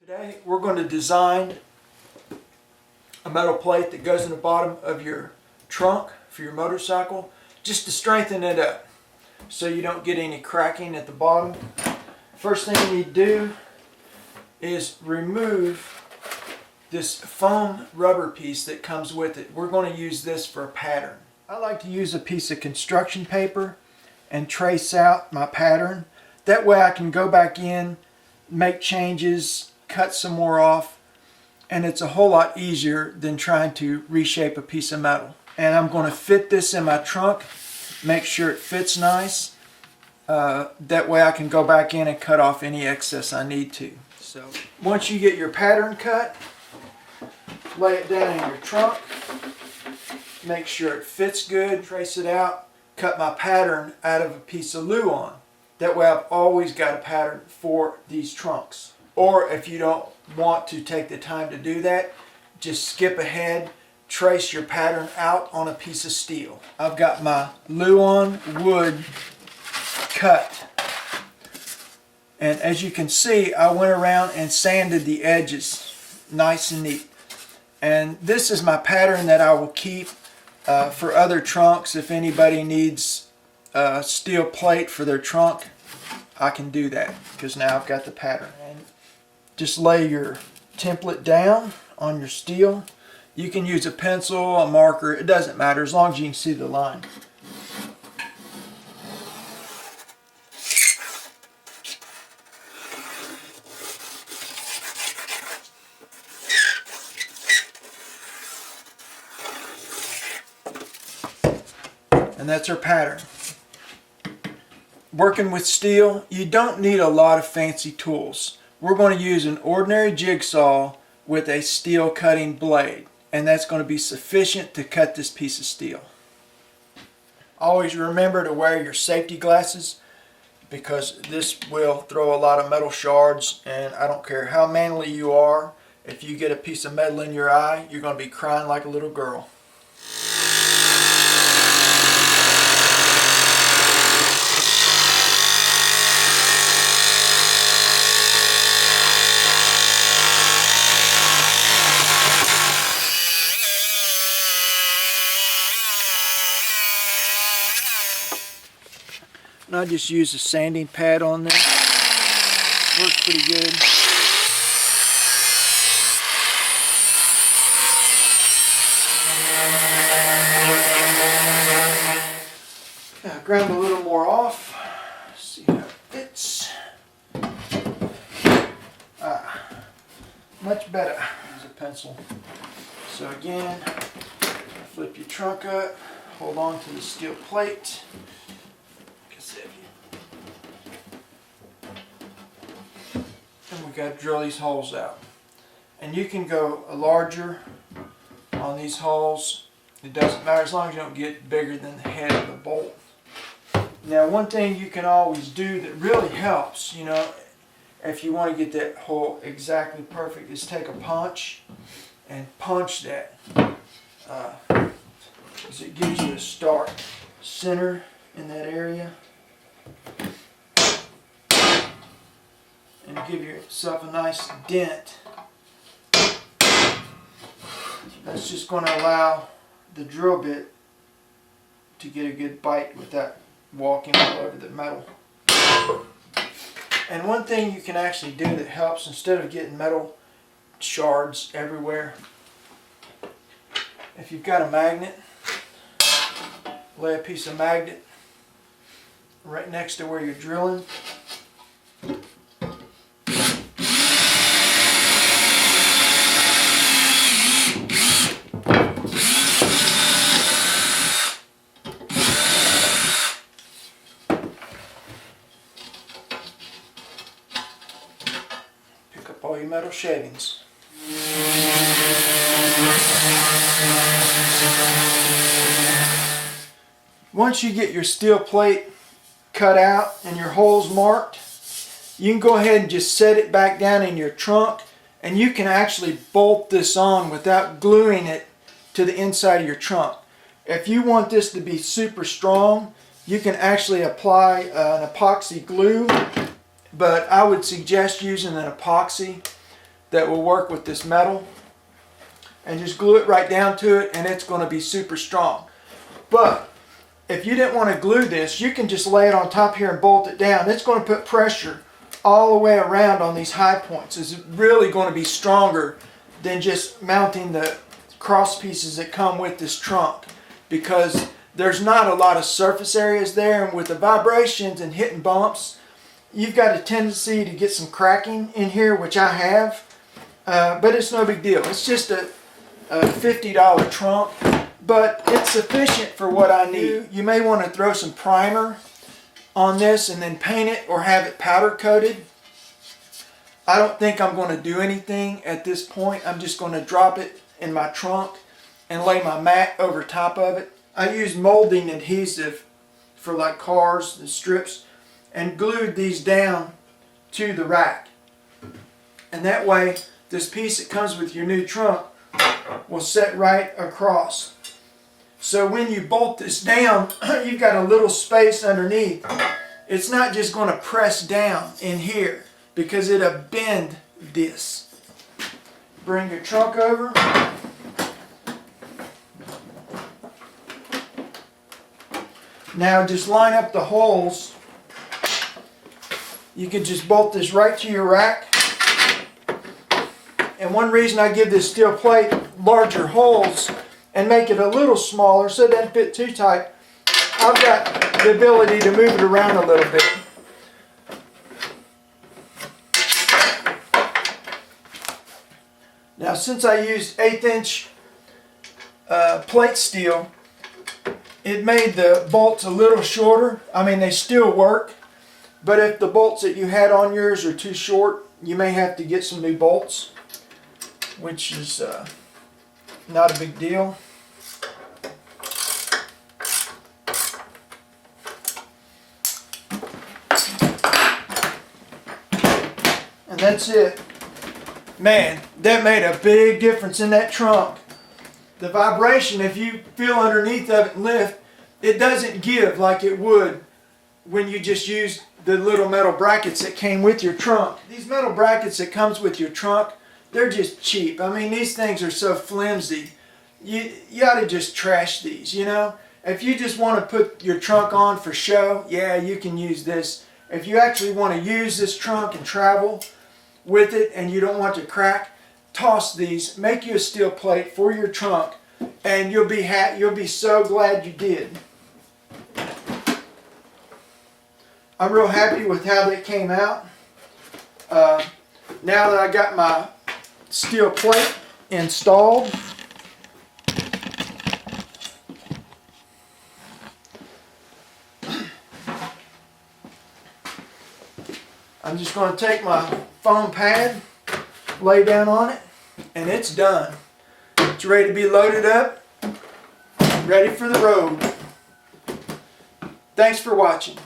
Today we're going to design a metal plate that goes in the bottom of your trunk for your motorcycle just to strengthen it up so you don't get any cracking at the bottom. First thing you need to do is remove this foam rubber piece that comes with it. We're going to use this for a pattern. I like to use a piece of construction paper and trace out my pattern. That way I can go back in, make changes, cut some more off, and it's a whole lot easier than trying to reshape a piece of metal. And I'm going to fit this in my trunk, make sure it fits nice. That way I can go back in and cut off any excess I need to. So once you get your pattern cut, lay it down in your trunk, make sure it fits good, trace it out, cut my pattern out of a piece of Luan. That way I've always got a pattern for these trunks. Or if you don't want to take the time to do that, just skip ahead, trace your pattern out on a piece of steel. I've got my Luan wood cut. And as you can see, I went around and sanded the edges nice and neat. And this is my pattern that I will keep for other trunks. If anybody needs a steel plate for their trunk, I can do that because now I've got the pattern. And just lay your template down on your steel. You can use a pencil, a marker, it doesn't matter as long as you can see the line. And that's our pattern. Working with steel, you don't need a lot of fancy tools. We're going to use an ordinary jigsaw with a steel cutting blade, and that's going to be sufficient to cut this piece of steel. Always remember to wear your safety glasses because this will throw a lot of metal shards, and I don't care how manly you are, if you get a piece of metal in your eye, you're going to be crying like a little girl. And I just use a sanding pad on there. Works pretty good. Now grind a little more off. See how it fits. Much better. Use a pencil. So again, flip your trunk up, hold on to the steel plate. And we got to drill these holes out. And you can go larger on these holes. It doesn't matter as long as you don't get bigger than the head of the bolt. Now one thing you can always do that really helps, you know, if you want to get that hole exactly perfect, is take a punch and punch that. Because it gives you a start center in that area. And give yourself a nice dent. That's just going to allow the drill bit to get a good bite without walking all over the metal. And one thing you can actually do that helps, instead of getting metal shards everywhere, if you've got a magnet, lay a piece of magnet right next to where you're drilling. All your metal shavings. Once you get your steel plate cut out and your holes marked, you can go ahead and just set it back down in your trunk, and you can actually bolt this on without gluing it to the inside of your trunk. If you want this to be super strong, you can actually apply an epoxy glue, but I would suggest using an epoxy that will work with this metal, and just glue it right down to it, and it's going to be super strong. But if you didn't want to glue this, you can just lay it on top here and bolt it down. It's going to put pressure all the way around on these high points. It's really going to be stronger than just mounting the cross pieces that come with this trunk, because there's not a lot of surface areas there, and with the vibrations and hitting bumps, you've got a tendency to get some cracking in here, which I have, but it's no big deal. It's just a $50 trunk, but it's sufficient for what I need. You may want to throw some primer on this and then paint it or have it powder coated. I don't think I'm going to do anything at this point. I'm just going to drop it in my trunk and lay my mat over top of it. I use molding adhesive for like cars, the strips, and glued these down to the rack. And that way, this piece that comes with your new trunk will set right across. So when you bolt this down, you've got a little space underneath. It's not just going to press down in here, because it'll bend this. Bring your trunk over. Now just line up the holes. You can just bolt this right to your rack. And one reason I give this steel plate larger holes and make it a little smaller so it doesn't fit too tight, I've got the ability to move it around a little bit. Now since I used 1/8 inch plate steel, it made the bolts a little shorter. I mean, they still work, but if the bolts that you had on yours are too short, you may have to get some new bolts, which is not a big deal. And that's it. Man, that made a big difference in that trunk. The vibration, if you feel underneath of it and lift, it doesn't give like it would when you just used the little metal brackets that came with your trunk. These metal brackets that comes with your trunk, they're just cheap. I mean, these things are so flimsy. You ought to just trash these, you know? If you just want to put your trunk on for show, yeah, you can use this. If you actually want to use this trunk and travel with it and you don't want to crack, toss these, make you a steel plate for your trunk, and you'll be so glad you did. I'm real happy with how they came out. Now that I got my steel plate installed, I'm just going to take my foam pad, lay down on it, and it's done. It's ready to be loaded up, ready for the road. Thanks for watching.